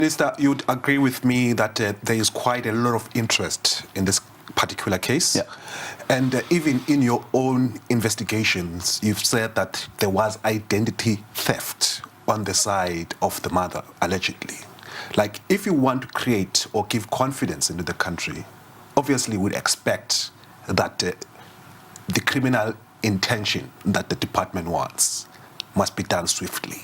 Minister, you'd agree with me that there is quite a lot of interest in this particular case. Yeah. And even in your own investigations, you've said that there was identity theft on the side of the mother, allegedly. Like, if you want to create or give confidence into the country, obviously we'd expect that the criminal intention that the department wants must be done swiftly.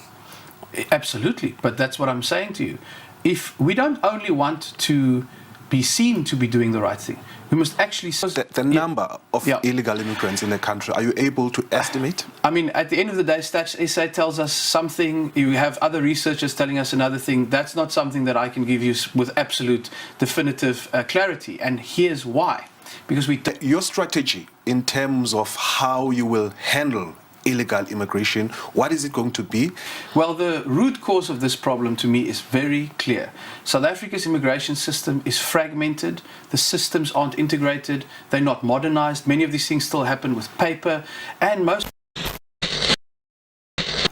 Absolutely, but that's what I'm saying to you. If we don't only want to be seen to be doing the right thing, we must actually... The number of illegal immigrants in the country, are you able to estimate? I mean, at the end of the day, Stats SA tells us something, you have other researchers telling us another thing. That's not something that I can give you with absolute definitive clarity, and here's why. Because your strategy in terms of how you will handle illegal immigration, what is it going to be? Well, the root cause of this problem to me is very clear. South Africa's immigration system is fragmented, the systems aren't integrated, they're not modernized, many of these things still happen with paper, and most...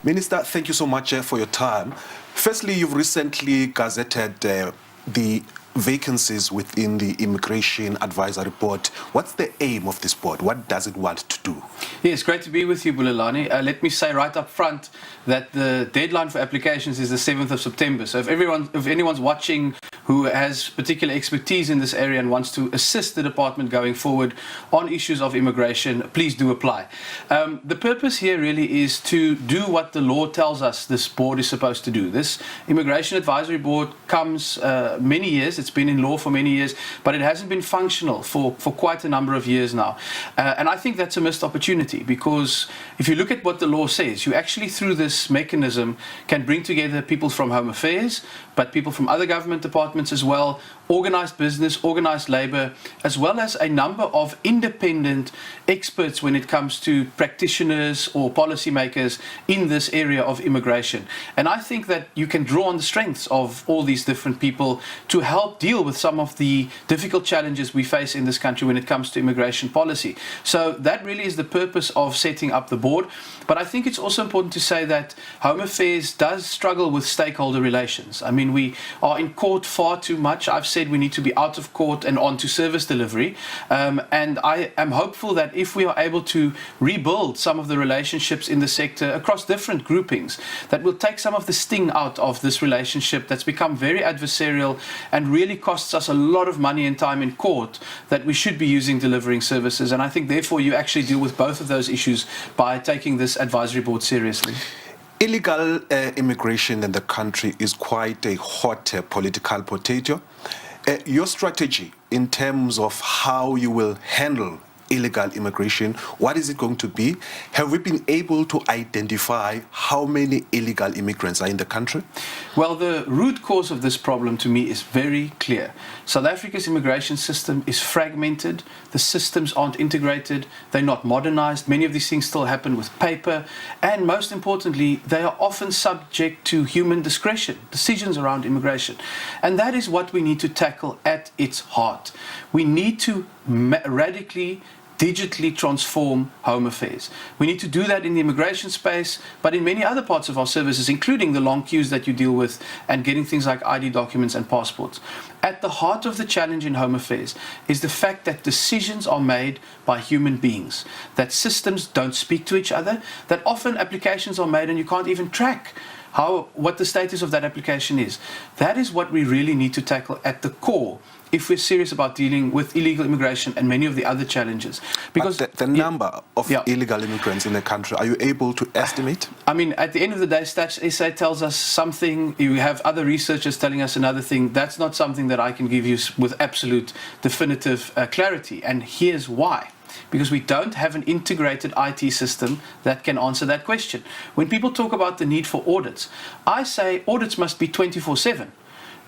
Minister, thank you so much for your time. Firstly, you've recently gazetted the vacancies within the Immigration Advisory Board. What's the aim of this board? What does it want to do? Yes, great to be with you, Bulelani. Let me say right up front that the deadline for applications is the 7th of September. So if anyone's watching who has particular expertise in this area and wants to assist the department going forward on issues of immigration, please do apply. The purpose here really is to do what the law tells us this board is supposed to do. This Immigration Advisory Board comes many years. It's been in law for many years, but it hasn't been functional for quite a number of years now. And I think that's a missed opportunity, because if you look at what the law says, you actually through this mechanism can bring together people from Home Affairs, but people from other government departments as well, organized business, organized labor, as well as a number of independent experts when it comes to practitioners or policymakers in this area of immigration. And I think that you can draw on the strengths of all these different people to help deal with some of the difficult challenges we face in this country when it comes to immigration policy. So that really is the purpose of setting up the board. But I think it's also important to say that Home Affairs does struggle with stakeholder relations. I mean, we are in court far too much. I've said we need to be out of court and on to service delivery. And I am hopeful that if we are able to rebuild some of the relationships in the sector across different groupings, that will take some of the sting out of this relationship that's become very adversarial and really costs us a lot of money and time in court that we should be using delivering services. And I think therefore you actually deal with both of those issues by taking this advisory board seriously. Illegal immigration in the country is quite a hot political potato. Your strategy in terms of how you will handle illegal immigration, what is it going to be? Have we been able to identify how many illegal immigrants are in the country? Well, the root cause of this problem to me is very clear. South Africa's immigration system is fragmented, the systems aren't integrated, they're not modernized, many of these things still happen with paper, and most importantly, they are often subject to human discretion, decisions around immigration. And that is what we need to tackle at its heart. We need to radically digitally transform Home Affairs. We need to do that in the immigration space, but in many other parts of our services, including the long queues that you deal with and getting things like ID documents and passports. At the heart of the challenge in Home Affairs is the fact that decisions are made by human beings, that systems don't speak to each other, that often applications are made and you can't even track what the status of that application is. That is what we really need to tackle at the core if we're serious about dealing with illegal immigration and many of the other challenges. Because the number of illegal immigrants in the country, are you able to estimate? I mean, at the end of the day, Stats SA tells us something, you have other researchers telling us another thing. That's not something that I can give you with absolute definitive clarity, and here's why. Because we don't have an integrated IT system that can answer that question. When people talk about the need for audits, I say audits must be 24/7.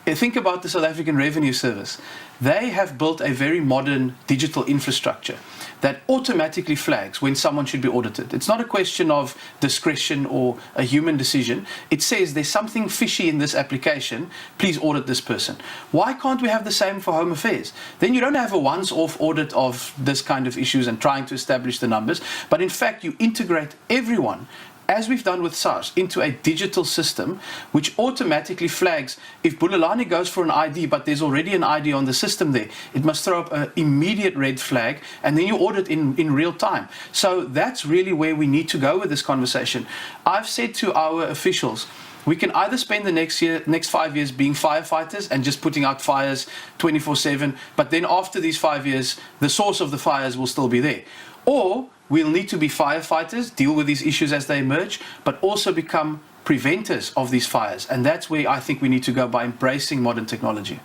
Think about the South African Revenue Service. They have built a very modern digital infrastructure that automatically flags when someone should be audited. It's not a question of discretion or a human decision. It says there's something fishy in this application, please audit this person. Why can't we have the same for Home Affairs? Then you don't have a once-off audit of this kind of issues and trying to establish the numbers, but in fact you integrate everyone as we've done with SARS, into a digital system which automatically flags if Bulelani goes for an ID, but there's already an ID on the system there, it must throw up an immediate red flag, and then you audit in real time. So that's really where we need to go with this conversation. I've said to our officials, we can either spend the next 5 years being firefighters and just putting out fires 24/7, but then after these 5 years, the source of the fires will still be there. Or we'll need to be firefighters, deal with these issues as they emerge, but also become preventers of these fires. And that's where I think we need to go, by embracing modern technology.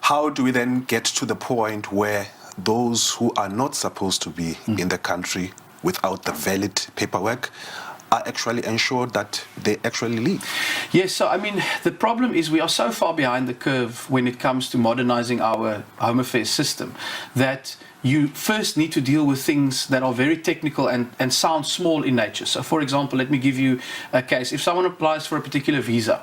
How do we then get to the point where those who are not supposed to be in the country without the valid paperwork are actually ensured that they actually leave? Yes, so I mean, the problem is we are so far behind the curve when it comes to modernizing our Home Affairs system that you first need to deal with things that are very technical and sound small in nature. So for example, let me give you a case. If someone applies for a particular visa,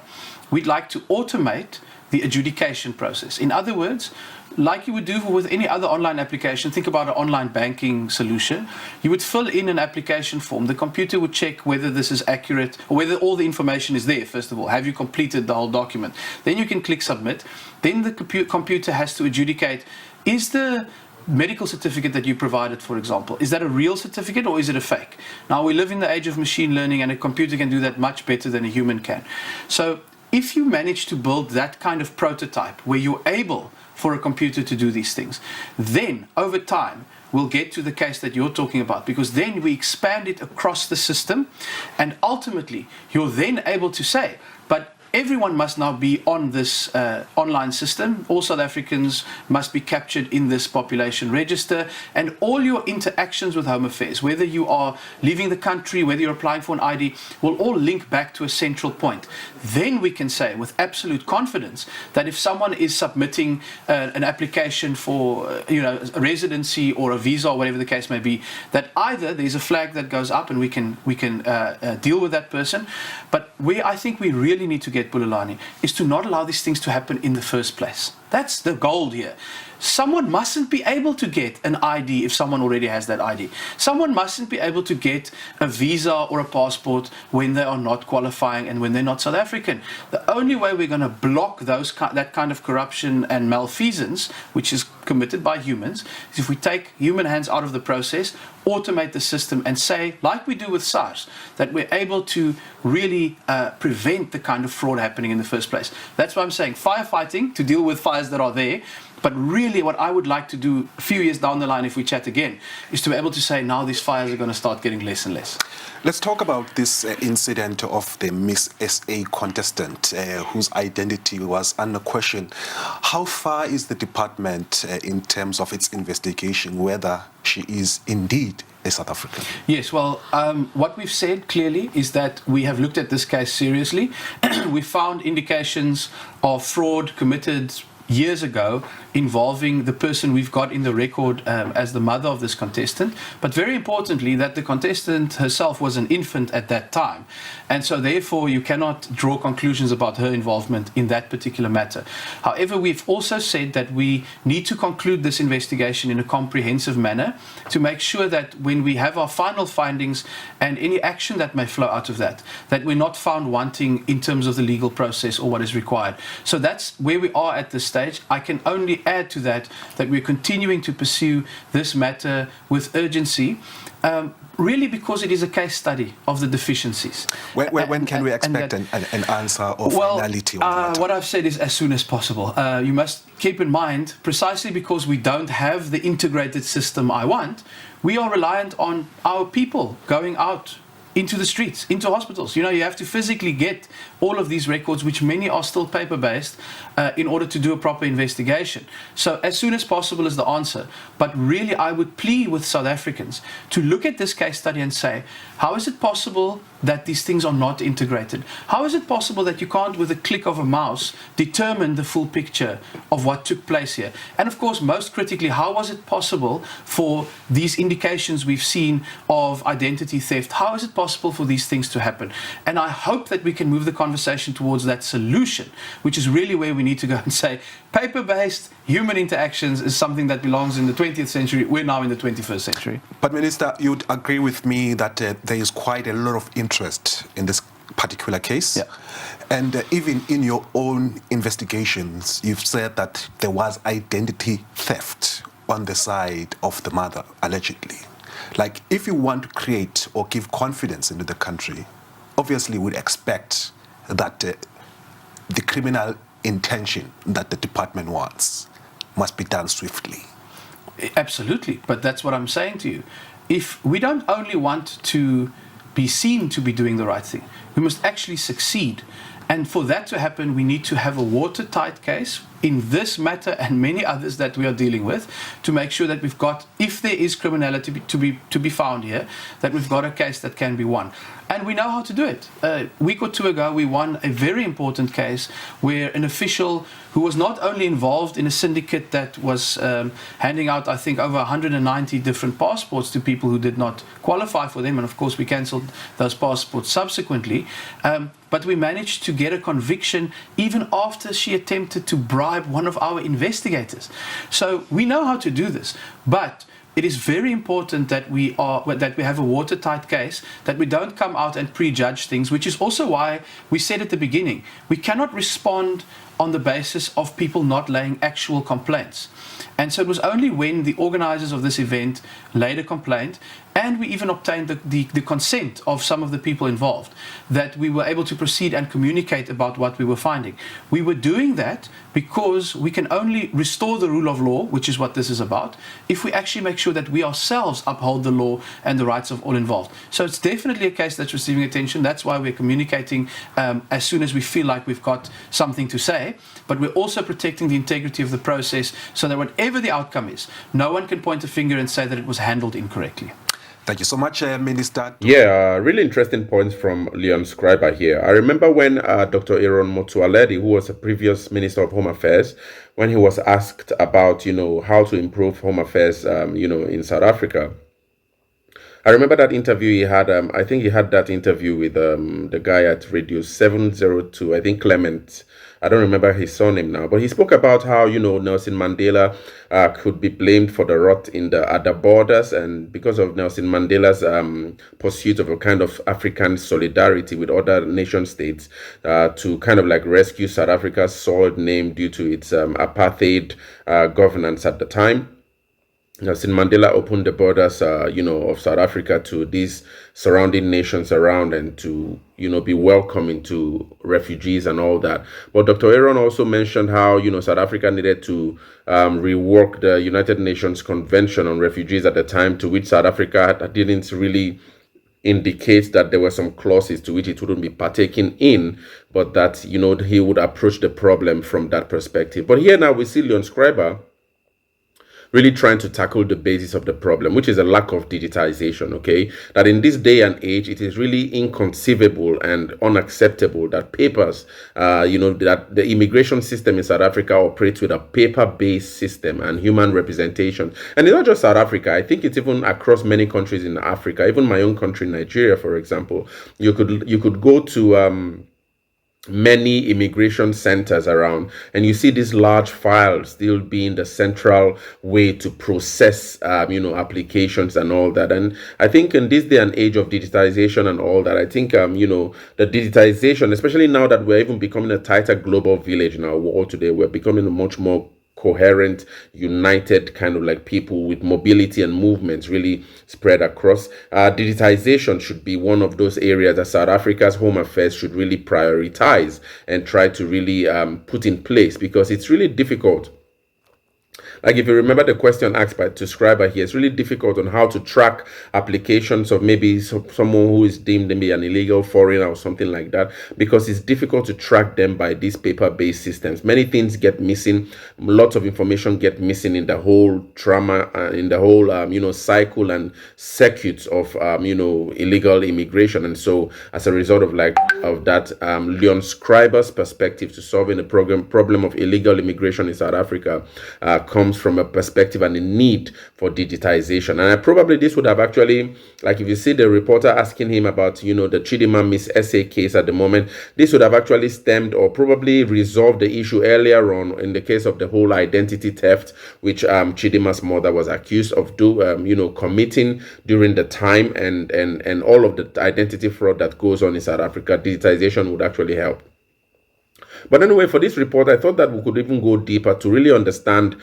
we'd like to automate the adjudication process. In other words, like you would do with any other online application, think about an online banking solution. You would fill in an application form. The computer would check whether this is accurate, or whether all the information is there, first of all. Have you completed the whole document? Then you can click submit. Then the computer has to adjudicate, is the medical certificate that you provided, for example, is that a real certificate or is it a fake? Now, we live in the age of machine learning, and a computer can do that much better than a human can. So if you manage to build that kind of prototype where you're able for a computer to do these things, then over time we'll get to the case that you're talking about, because then we expand it across the system, and ultimately you're then able to say, but everyone must now be on this online system. All South Africans must be captured in this population register, and all your interactions with Home Affairs, whether you are leaving the country, whether you're applying for an ID, will all link back to a central point. Then we can say with absolute confidence that if someone is submitting an application for a residency or a visa or whatever the case may be, that either there's a flag that goes up and we can deal with that person. But where I think we really need to get Bulelani is to not allow these things to happen in the first place. That's the goal here. Someone mustn't be able to get an ID if someone already has that ID. Someone mustn't be able to get a visa or a passport when they are not qualifying and when they're not South African. The only way we're going to block that kind of corruption and malfeasance, which is committed by humans, is if we take human hands out of the process, automate the system, and say, like we do with SARS, that we're able to really prevent the kind of fraud happening in the first place. That's why I'm saying firefighting to deal with fires that are there. But really what I would like to do a few years down the line, if we chat again, is to be able to say now these fires are going to start getting less and less. Let's talk about this incident of the Miss SA contestant whose identity was under question. How far is the department in terms of its investigation whether she is indeed a South African? Yes, well, what we've said clearly is that we have looked at this case seriously. We found indications of fraud committed years ago involving the person we've got in the record as the mother of this contestant, but very importantly that the contestant herself was an infant at that time, and so therefore you cannot draw conclusions about her involvement in that particular matter. However, we've also said that we need to conclude this investigation in a comprehensive manner to make sure that when we have our final findings and any action that may flow out of that we're not found wanting in terms of the legal process or what is required. So that's where we are at this stage. I can only add to that we're continuing to pursue this matter with urgency, really because it is a case study of the deficiencies. When can we expect an answer or finality on the matter? What I've said is as soon as possible. You must keep in mind, precisely because we don't have the integrated system I want, we are reliant on our people going out into the streets, into hospitals. You have to physically get all of these records, which many are still paper-based, in order to do a proper investigation. So as soon as possible is the answer. But really, I would plead with South Africans to look at this case study and say, how is it possible that these things are not integrated? How is it possible that you can't, with a click of a mouse, determine the full picture of what took place here? And of course, most critically, how was it possible for these indications we've seen of identity theft? How is it possible possible for these things to happen. And I hope that we can move the conversation towards that solution, which is really where we need to go and say, paper-based human interactions is something that belongs in the 20th century. We're now in the 21st century. But Minister, you'd agree with me that there is quite a lot of interest in this particular case. Yeah. And even in your own investigations, you've said that there was identity theft on the side of the mother, allegedly. Like, if you want to create or give confidence into the country, obviously we'd expect that the criminal intention that the department wants must be done swiftly. Absolutely, but that's what I'm saying to you. If we don't only want to be seen to be doing the right thing, we must actually succeed. And for that to happen, we need to have a watertight case in this matter and many others that we are dealing with, to make sure that we've got, if there is criminality to be found here, that we've got a case that can be won. And we know how to do it. A week or two ago, we won a very important case where an official who was not only involved in a syndicate that was handing out, I think, over 190 different passports to people who did not qualify for them, and of course we cancelled those passports subsequently, but we managed to get a conviction even after she attempted to bribe one of our investigators. So we know how to do this, but it is very important that we have a watertight case, that we don't come out and prejudge things, which is also why we said at the beginning, we cannot respond on the basis of people not laying actual complaints. And so it was only when the organizers of this event laid a complaint, and we even obtained the consent of some of the people involved, that we were able to proceed and communicate about what we were finding. We were doing that because we can only restore the rule of law, which is what this is about, if we actually make sure that we ourselves uphold the law and the rights of all involved. So it's definitely a case that's receiving attention. That's why we're communicating as soon as we feel like we've got something to say. But we're also protecting the integrity of the process so that whatever the outcome is, no one can point a finger and say that it was handled incorrectly. Thank you so much, Minister. Yeah, really interesting points from Leon Schreiber here. I remember when Dr. Aaron Motsoaledi, who was a previous Minister of Home Affairs, when he was asked about, how to improve Home Affairs, in South Africa. I remember that interview he had. I think he had that interview with the guy at Radio 702, I think Clement. I don't remember his surname now, but he spoke about how, Nelson Mandela could be blamed for the rot at the borders, and because of Nelson Mandela's pursuit of a kind of African solidarity with other nation states to kind of like rescue South Africa's soiled name due to its apartheid governance at the time. Nelson Mandela opened the borders, of South Africa to these surrounding nations around, and to, be welcoming to refugees and all that. But Dr. Aaron also mentioned how, South Africa needed to rework the United Nations Convention on Refugees at the time, to which South Africa didn't really indicate that there were some clauses to which it wouldn't be partaking in, but that, he would approach the problem from that perspective. But here now we see Leon Schreiber really trying to tackle the basis of the problem, which is a lack of digitization, okay? That in this day and age, it is really inconceivable and unacceptable that papers, that the immigration system in South Africa operates with a paper-based system and human representation. And it's not just South Africa. I think it's even across many countries in Africa, even my own country, Nigeria, for example. You could go to many immigration centers around, and you see these large files still being the central way to process applications and all that. And I think in this day and age of digitization and all that, I think the digitization, especially now that we're even becoming a tighter global village in our world today, we're becoming a much more coherent, united kind of like people with mobility and movements really spread across. Digitization should be one of those areas that South Africa's Home Affairs should really prioritize and try to really put in place, because it's really difficult. Like, if you remember the question asked by Schreiber here, it's really difficult on how to track applications of maybe someone who is deemed maybe an illegal foreigner or something like that, because it's difficult to track them by these paper-based systems. Many things get missing. Lots of information get missing in the whole trauma, in the whole, cycle and circuits of, illegal immigration. And so as a result of that, Leon Schreiber's perspective to solving the problem of illegal immigration in South Africa comes comes from a perspective and a need for digitization. And probably this would have actually, like if you see the reporter asking him about, the Chidinma Miss SA case at the moment, this would have actually stemmed or probably resolved the issue earlier on in the case of the whole identity theft, which Chidinma's mother was accused of committing during the time, and all of the identity fraud that goes on in South Africa. Digitization would actually help. But anyway, for this report, I thought that we could even go deeper to really understand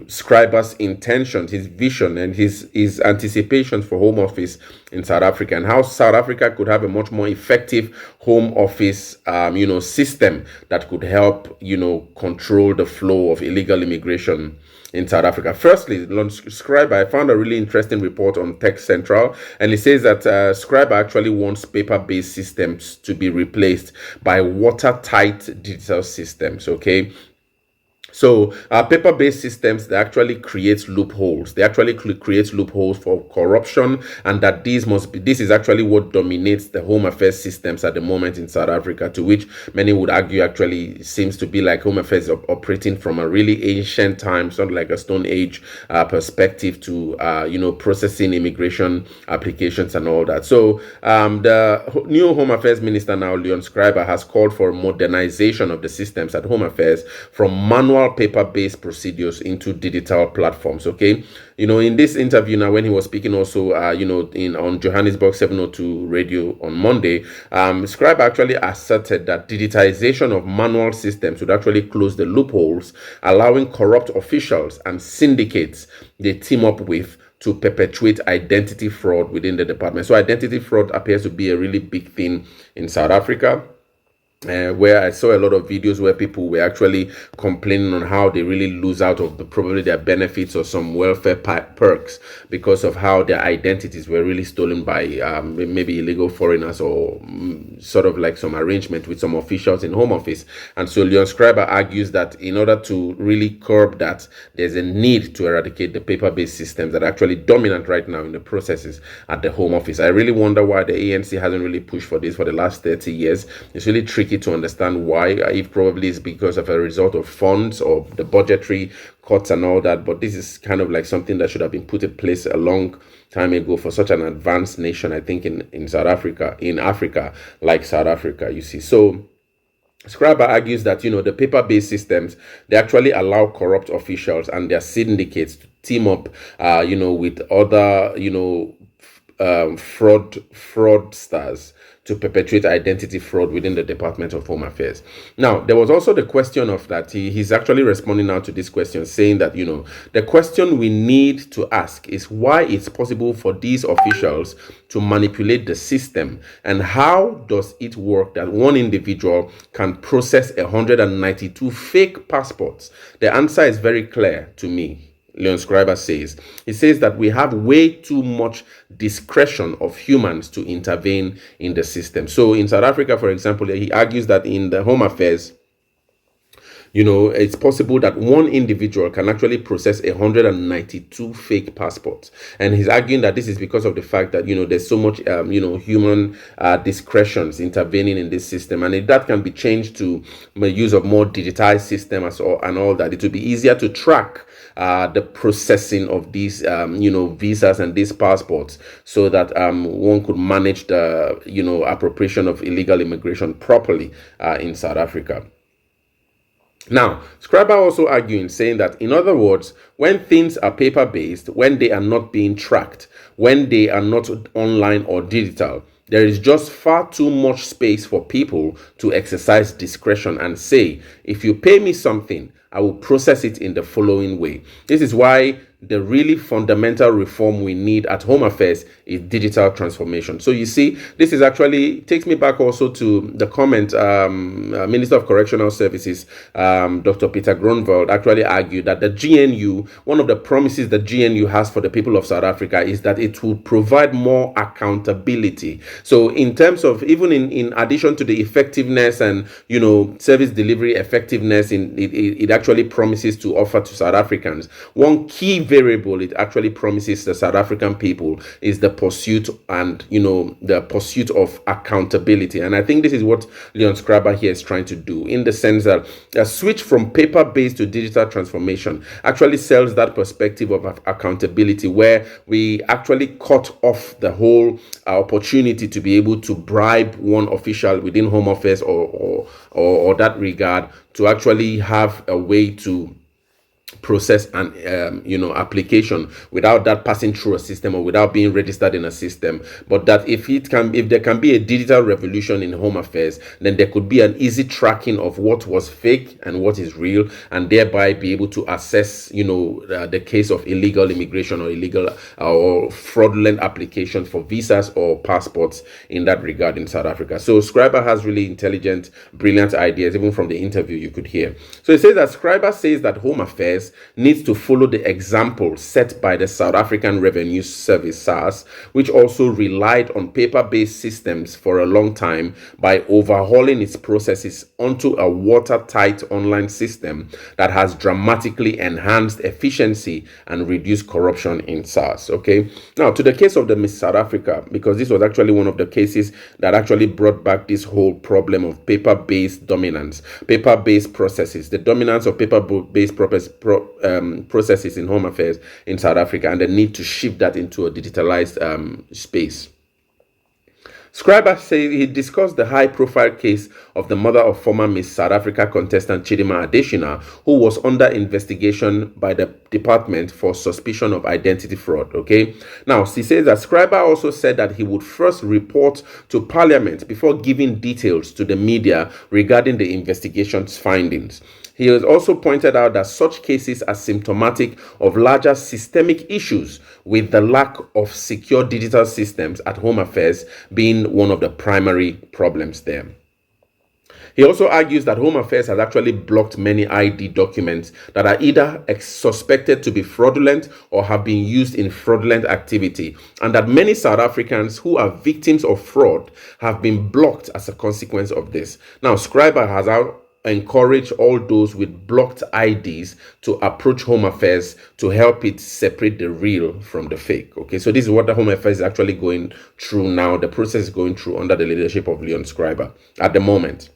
Schreiber's intentions, his vision, and his anticipations for Home Office in South Africa, and how South Africa could have a much more effective Home Office, system that could help, control the flow of illegal immigration in South Africa. Firstly, Schreiber, I found a really interesting report on Tech Central, and it says that Schreiber actually wants paper-based systems to be replaced by watertight digital systems. Okay. So paper-based systems, they actually create loopholes. They actually create loopholes for corruption, and that this is actually what dominates the Home Affairs systems at the moment in South Africa, to which many would argue actually seems to be like Home Affairs operating from a really ancient time, sort of like a Stone Age perspective to processing immigration applications and all that. So the new Home Affairs Minister now, Leon Schreiber, has called for modernization of the systems at Home Affairs from manual paper-based procedures into digital platforms. Okay, in this interview now, when he was speaking also on Johannesburg 702 radio on Monday, Schreiber actually asserted that digitization of manual systems would actually close the loopholes, allowing corrupt officials and syndicates they team up with to perpetuate identity fraud within the department. So identity fraud appears to be a really big thing in South Africa, where I saw a lot of videos where people were actually complaining on how they really lose out of probably their benefits or some welfare perks because of how their identities were really stolen by maybe illegal foreigners or sort of like some arrangement with some officials in Home Office. And so Leon Schreiber argues that in order to really curb that, there's a need to eradicate the paper-based systems that are actually dominant right now in the processes at the Home Office. I really wonder why the ANC hasn't really pushed for this for the last 30 years. It's really tricky to understand why. If probably it's because of a result of funds or the budgetary cuts and all that, but this is kind of like something that should have been put in place a long time ago for such an advanced nation, I think, in South Africa, in Africa, like South Africa, you see. So Schreiber argues that the paper-based systems, they actually allow corrupt officials and their syndicates to team up with other fraudsters to perpetuate identity fraud within the Department of Home Affairs. Now, there was also the question of that. He's actually responding now to this question, saying that, the question we need to ask is why it's possible for these officials to manipulate the system, and how does it work that one individual can process 192 fake passports? The answer is very clear to me. Leon Schreiber says. He says that we have way too much discretion of humans to intervene in the system. So in South Africa, for example, he argues that in the Home Affairs, it's possible that one individual can actually process 192 fake passports. And he's arguing that this is because of the fact that, there's so much, human discretions intervening in this system. And if that can be changed to the use of more digitized systems and all that, it will be easier to track the processing of these, visas and these passports, so that one could manage the, appropriation of illegal immigration properly in South Africa. Now, Schreiber also arguing, saying that, in other words, when things are paper-based, when they are not being tracked, when they are not online or digital, there is just far too much space for people to exercise discretion and say, if you pay me something, I will process it in the following way. This is why the really fundamental reform we need at Home Affairs is digital transformation. So you see, this is actually takes me back also to the comment Minister of Correctional Services, Dr. Peter Gronwald, actually argued that the GNU, one of the promises the GNU has for the people of South Africa is that it will provide more accountability. So in terms of, even in addition to the effectiveness and, service delivery effectiveness, it actually promises to offer to South Africans. One key variable it actually promises the South African people is the pursuit and, the pursuit of accountability. And I think this is what Leon Schreiber here is trying to do, in the sense that a switch from paper-based to digital transformation actually sells that perspective of accountability, where we actually cut off the whole opportunity to be able to bribe one official within Home Affairs or that regard to actually have a way to process an application without that passing through a system or without being registered in a system. But that if there can be a digital revolution in Home Affairs, then there could be an easy tracking of what was fake and what is real, and thereby be able to assess the case of illegal immigration or illegal or fraudulent applications for visas or passports in that regard in South Africa. So Schreiber has really intelligent, brilliant ideas. Even from the interview you could hear. So it says that Schreiber says that Home Affairs needs to follow the example set by the South African Revenue Service, SARS, which also relied on paper-based systems for a long time, by overhauling its processes onto a watertight online system that has dramatically enhanced efficiency and reduced corruption in SARS. Okay, now to the case of the Miss South Africa, because this was actually one of the cases that actually brought back this whole problem of paper-based dominance, paper-based processes, the dominance of paper-based processes in Home Affairs in South Africa, and the need to shift that into a digitalized space. Schreiber says he discussed the high-profile case of the mother of former Miss South Africa contestant Chidima Adesina, who was under investigation by the department for suspicion of identity fraud. Okay, now he says that Schreiber also said that he would first report to Parliament before giving details to the media regarding the investigation's findings. He has also pointed out that such cases are symptomatic of larger systemic issues, with the lack of secure digital systems at Home Affairs being one of the primary problems there. He also argues that Home Affairs has actually blocked many ID documents that are either suspected to be fraudulent or have been used in fraudulent activity, and that many South Africans who are victims of fraud have been blocked as a consequence of this. Now, Schreiber has encourage all those with blocked IDs to approach Home Affairs to help it separate the real from the fake. Okay, so this is what the Home Affairs is actually going through now. The process is going through under the leadership of Leon Schreiber at the moment.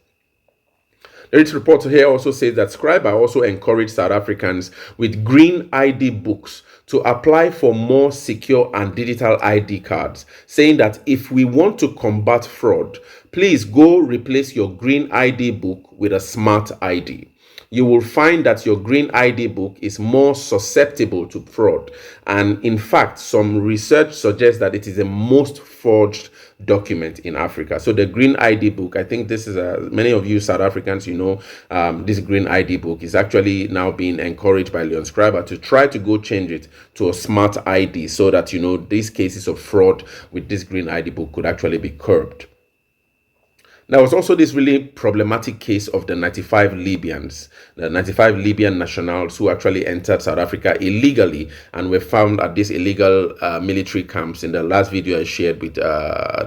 The report here also says that Schreiber also encouraged South Africans with green ID books to apply for more secure and digital ID cards, saying that if we want to combat fraud, please go replace your green ID book with a smart ID. You will find that your green ID book is more susceptible to fraud. And in fact, some research suggests that it is the most forged document in Africa. So the green ID book, I think this is many of you South Africans, this green ID book is actually now being encouraged by Leon Schreiber to try to go change it to a smart ID, so that these cases of fraud with this green ID book could actually be curbed. There was also this really problematic case of the 95 Libyans, the 95 Libyan nationals who actually entered South Africa illegally and were found at these illegal military camps. In the last video I shared with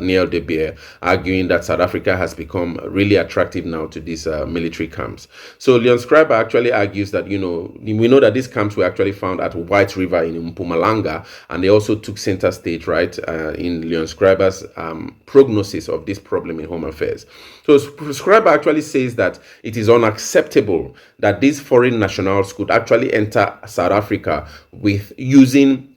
Neil De Beer, arguing that South Africa has become really attractive now to these military camps. So Leon Schreiber actually argues that, we know that these camps were actually found at White River in Mpumalanga, and they also took center stage, right, in Leon Schreiber's prognosis of this problem in Home Affairs. So Schreiber actually says that it is unacceptable that these foreign nationals could actually enter South Africa with using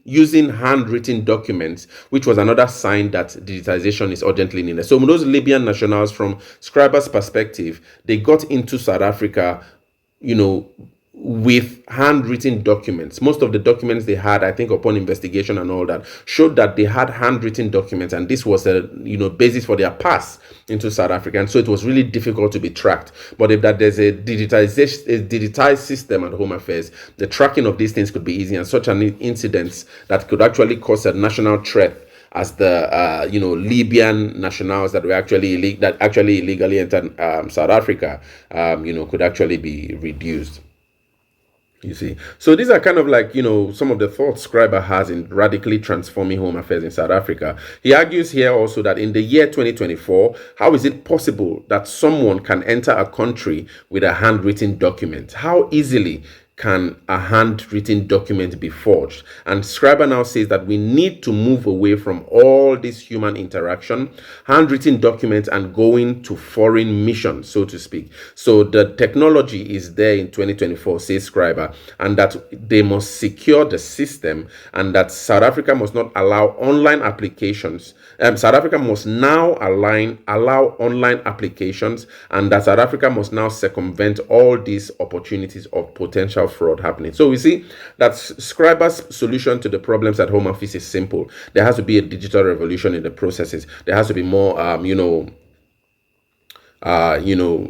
handwritten documents, which was another sign that digitization is urgently needed. So those Libyan nationals, from Schreiber's perspective, they got into South Africa, with handwritten documents. Most of the documents they had, I think upon investigation and all that, showed that they had handwritten documents, and this was a basis for their pass into South Africa. And so it was really difficult to be tracked. But if there's a digitized system at Home Affairs, the tracking of these things could be easy, and such an incident that could actually cause a national threat as the Libyan nationals that were actually illegally entered South Africa could actually be reduced. You see, so these are kind of like, some of the thoughts Schreiber has in radically transforming Home Affairs in South Africa. He argues here also that in the year 2024, how is it possible that someone can enter a country with a handwritten document? How easily can a handwritten document be forged? And Schreiber now says that we need to move away from all this human interaction, handwritten documents, and going to foreign missions, so to speak. So the technology is there in 2024, says Schreiber, and that they must secure the system, and that South Africa must not allow online applications. South Africa must now allow online applications, and that South Africa must now circumvent all these opportunities of potential fraud happening. So we see that Schreiber's solution to the problems at Home Office is simple. There has to be a digital revolution in the processes. There has to be more,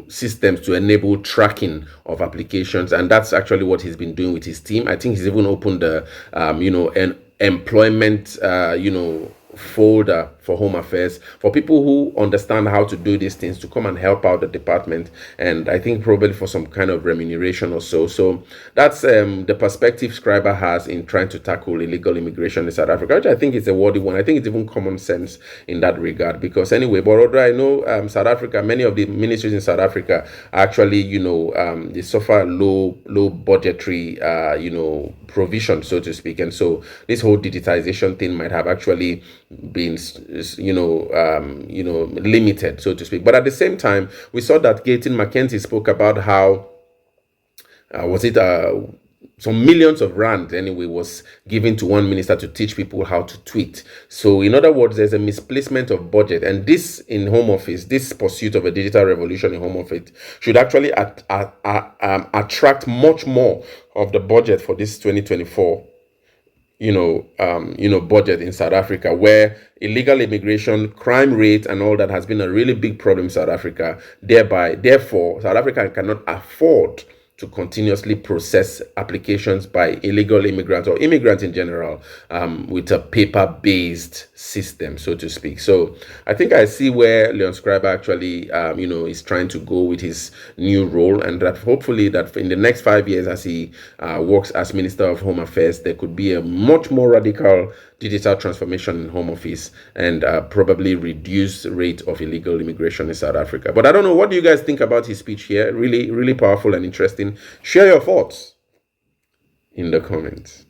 systems to enable tracking of applications, and that's actually what he's been doing with his team. I think he's even opened the, an employment, folder for Home Affairs for people who understand how to do these things to come and help out the department, and I think probably for some kind of remuneration or so. So that's the perspective Schreiber has in trying to tackle illegal immigration in South Africa, which I think is a worthy one. I think it's even common sense in that regard, because anyway, but although I know South Africa, many of the ministries in South Africa actually, they suffer low budgetary, provision, so to speak, and so this whole digitization thing might have actually been limited, so to speak. But at the same time, we saw that Gaten McKenzie spoke about how some millions of rand anyway was given to one minister to teach people how to tweet. So in other words, there's a misplacement of budget, and this in Home Office, this pursuit of a digital revolution in Home Office should actually attract much more of the budget for this 2024 budget in South Africa, where illegal immigration, crime rate, and all that has been a really big problem in South Africa. Therefore, South Africa cannot afford to continuously process applications by illegal immigrants or immigrants in general with a paper-based system, so to speak. So I think I see where Leon Schreiber actually, is trying to go with his new role, and that hopefully that in the next 5 years, as he works as Minister of Home Affairs, there could be a much more radical digital transformation in Home Office and probably reduce rate of illegal immigration in South Africa. But I don't know, what do you guys think about his speech here? Really, really powerful and interesting. Share your thoughts in the comments.